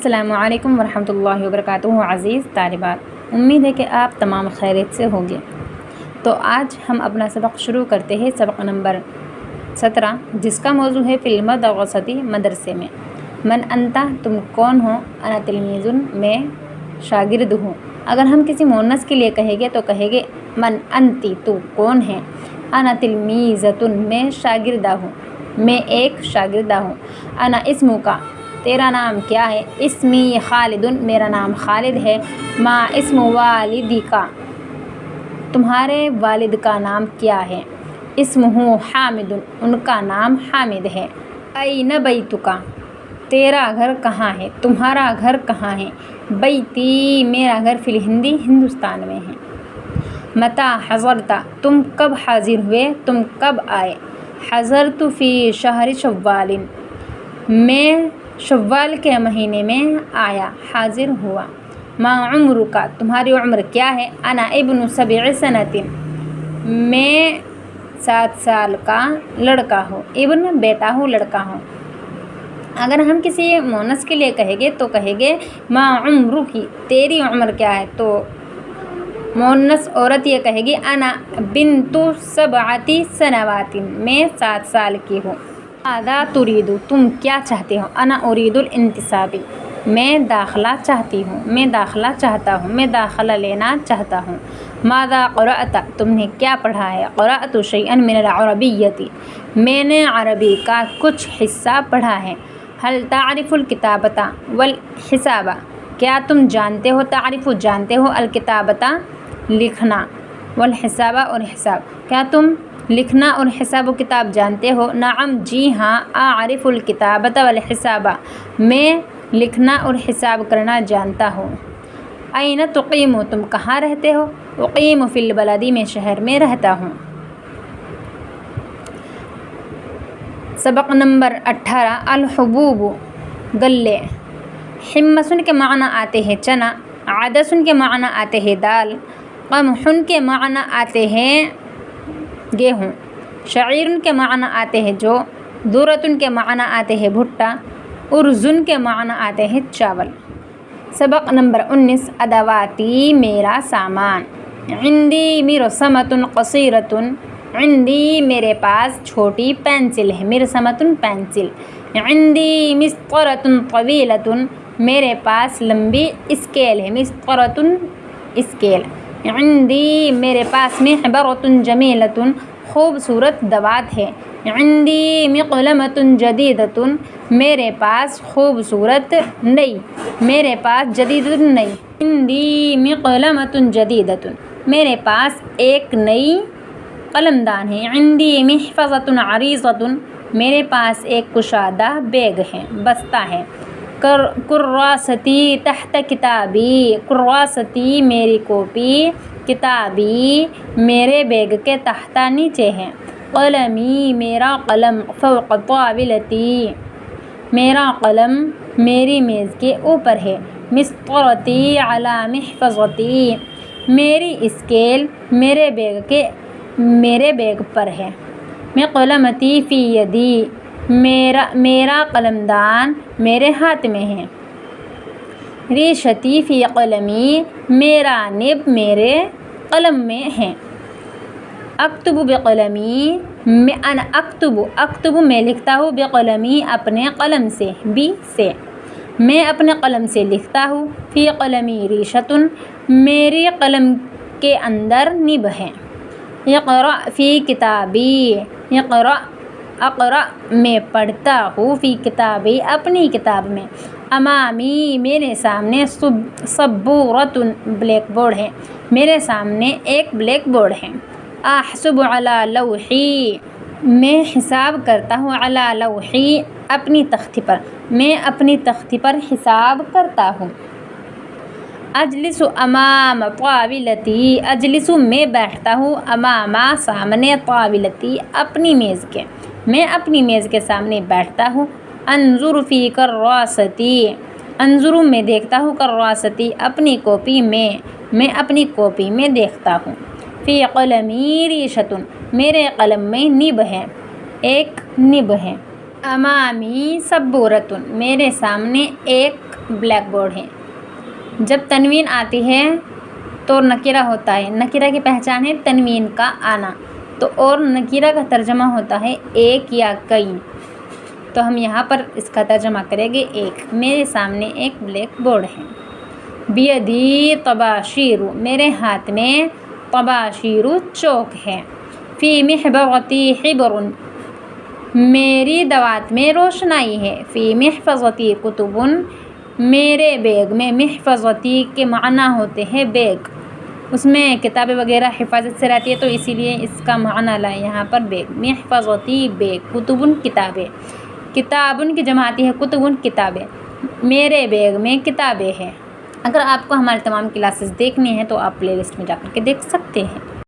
السلام علیکم ورحمۃ اللہ وبرکاتہ۔ عزیز طالبات، امید ہے کہ آپ تمام خیریت سے ہوں گے۔ تو آج ہم اپنا سبق شروع کرتے ہیں، سبق نمبر 17، جس کا موضوع ہے فی المدرسۃ، مدرسے میں۔ من انتا، تم کون ہو؟ انا تلمیذ، میں شاگرد ہوں۔ اگر ہم کسی مؤنث کے لیے کہیں گے تو کہیں گے من انتی، تو کون ہے؟ انا تلمیذۃ، میں شاگردہ ہوں، میں ایک شاگردہ ہوں۔ انا اسم کا، تیرا نام کیا ہے؟ اسمی خالد، میرا نام خالد ہے۔ ما اسم والدک، تمہارے والد کا نام کیا ہے؟ اسمہ حامد، ان کا نام حامد ہے۔ این بیتک، تیرا گھر کہاں ہے؟ تمہارا گھر کہاں ہے؟ بیتی، میرا گھر فی الہند، ہندوستان میں ہے۔ متی حضرت، تم کب حاضر ہوئے؟ تم کب آئے؟ حضرت فی شہر شوال، میں شوال کے مہینے میں آیا، حاضر ہوا۔ ما عمرک، تمہاری عمر کیا ہے؟ انا ابن 7 سنۃ، میں 7 سال کا لڑکا ہوں۔ ابن، بیٹا ہوں، لڑکا ہوں۔ اگر ہم کسی مؤنث کے لیے کہیں گے تو کہیں گے ما عمرک، تیری عمر کیا ہے؟ تو مؤنث عورت یہ کہے گی انا بنت 7 سنوات، میں 7 سال کی ہوں۔ ماذا تريد، تم کیا چاہتے ہو؟ انا اريد الانتساب، میں داخلہ چاہتی ہوں، میں داخلہ چاہتا ہوں، میں داخلہ لینا چاہتا ہوں۔ ماذا قرأت، تم نے کیا پڑھا ہے؟ قرأت شيئا من العربیۃ، میں نے عربی کا کچھ حصہ پڑھا ہے۔ هل تعرف الکتابۃ والحساب، کیا تم جانتے ہو؟ تعرف، جانتے ہو، الکتابۃ، لکھنا، والحساب، اور حساب، کیا تم لکھنا اور حساب و کتاب جانتے ہو؟ نعم، جی ہاں، اعرف الکتابۃ والحساب، میں لکھنا اور حساب کرنا جانتا ہوں۔ این تقیم، تم کہاں رہتے ہو؟ اقیم فی البلد، میں شہر میں رہتا ہوں۔ سبق نمبر 18، الحبوب، گلے۔ حمص کے معنی آتے ہیں چنا، عدس کے معنی آتے ہیں دال، قمح کے معنی آتے ہیں گیہوں، شعیر کے معنی آتے ہیں جو، ذرۃ کے معنی آتے ہیں بھٹا، ارز کے معنی آتے ہیں چاول۔ سبق نمبر 19، ادواتی، میرا سامان۔ عندی مرسمۃ قصیرۃ، عندی، میرے پاس چھوٹی پینسل ہے، مرسمۃ، پینسل۔ عندی مسطرۃ طویلۃ، میرے پاس لمبی اسکیل ہے، مسطرۃ، اسکیل۔ عندی، میرے پاس محبرۃ جمیلۃ، خوبصورت دوات ہے۔ عندی مقلمۃ جدیدۃ، میرے پاس خوبصورت نئی، میرے پاس جدید، نئی۔ عندی مقلمۃ جدیدۃ، میرے پاس ایک نئی قلم دان ہے۔ عندی محفظۃ عریضۃ، میرے پاس ایک کشادہ بیگ ہے، بستہ ہے۔ کراستي تحت کتابی، کراستي، میری کاپی، کتابی، میرے بیگ کے تحت، نیچے ہے۔ قلمی، میرا قلم، فوق طاولتی، میرا قلم میری میز کے اوپر ہے۔ مسطرتي على محفظتي، میری اسکیل میرے بیگ پر ہے۔ مقلمتي في يدي، میرا قلم دان میرے ہاتھ میں ہے۔ ریشتي في قلمي، میرا نب میرے قلم میں ہے۔ اکتب بقلمی، انا اکتب، میں لکھتا ہوں، بقلمی، اپنے قلم سے، بی سے، میں اپنے قلم سے لکھتا ہوں۔ فی قلمی ریشۃ، میری قلم کے اندر نب ہے۔ اقرأ فی کتابی، اقرأ، میں پڑھتا ہوں، فی کتابی، اپنی کتاب میں۔ امامی، میرے سامنے، سبورۃ، بلیک بورڈ ہے، میرے سامنے ایک بلیک بورڈ ہے۔ احسب علی لوحی، میں حساب کرتا ہوں، علی لوحی، اپنی تختی پر، میں اپنی تختی پر حساب کرتا ہوں۔ اجلس امام طاولتی، اجلس، میں بیٹھتا ہوں، امام، سامنے، طاولتی، اپنی میز کے، میں اپنی میز کے سامنے بیٹھتا ہوں۔ انظر فی کراستي، انظر، میں دیکھتا ہوں، کراستي، اپنی کاپی میں، میں اپنی کاپی میں دیکھتا ہوں۔ فی قلمی ریشۃ، میرے قلم میں نب ہے، ایک نب ہے۔ امامی سبورتن، میرے سامنے ایک بلیک بورڈ ہے۔ جب تنوین آتی ہے تو نکرہ ہوتا ہے، نکرہ کی پہچان ہے تنوین کا آنا، تو اور نکرہ کا ترجمہ ہوتا ہے ایک یا کئی، تو ہم یہاں پر اس کا ترجمہ کریں گے ایک۔ میرے سامنے ایک بلیک بورڈ ہے۔ بیدی طباشیر، میرے ہاتھ میں طباشیر چوک ہے۔ فی محبغتی حبر، میری دوات میں روشنائی ہے۔ فی محفظتی کتب، میرے بیگ میں، محفظتی کے معنی ہوتے ہیں بیگ، اس میں کتابیں وغیرہ حفاظت سے رہتی ہے، تو اسی لیے اس کا معنی لائے یہاں پر بیگ۔ محفظتی بیگ، کتبن کتابیں، کتابن کی جمع آتی ہے کتبن کتابیں، میرے بیگ میں کتابیں ہیں۔ اگر آپ کو ہماری تمام کلاسز دیکھنی ہیں تو آپ پلے لسٹ میں جا کر کے دیکھ سکتے ہیں۔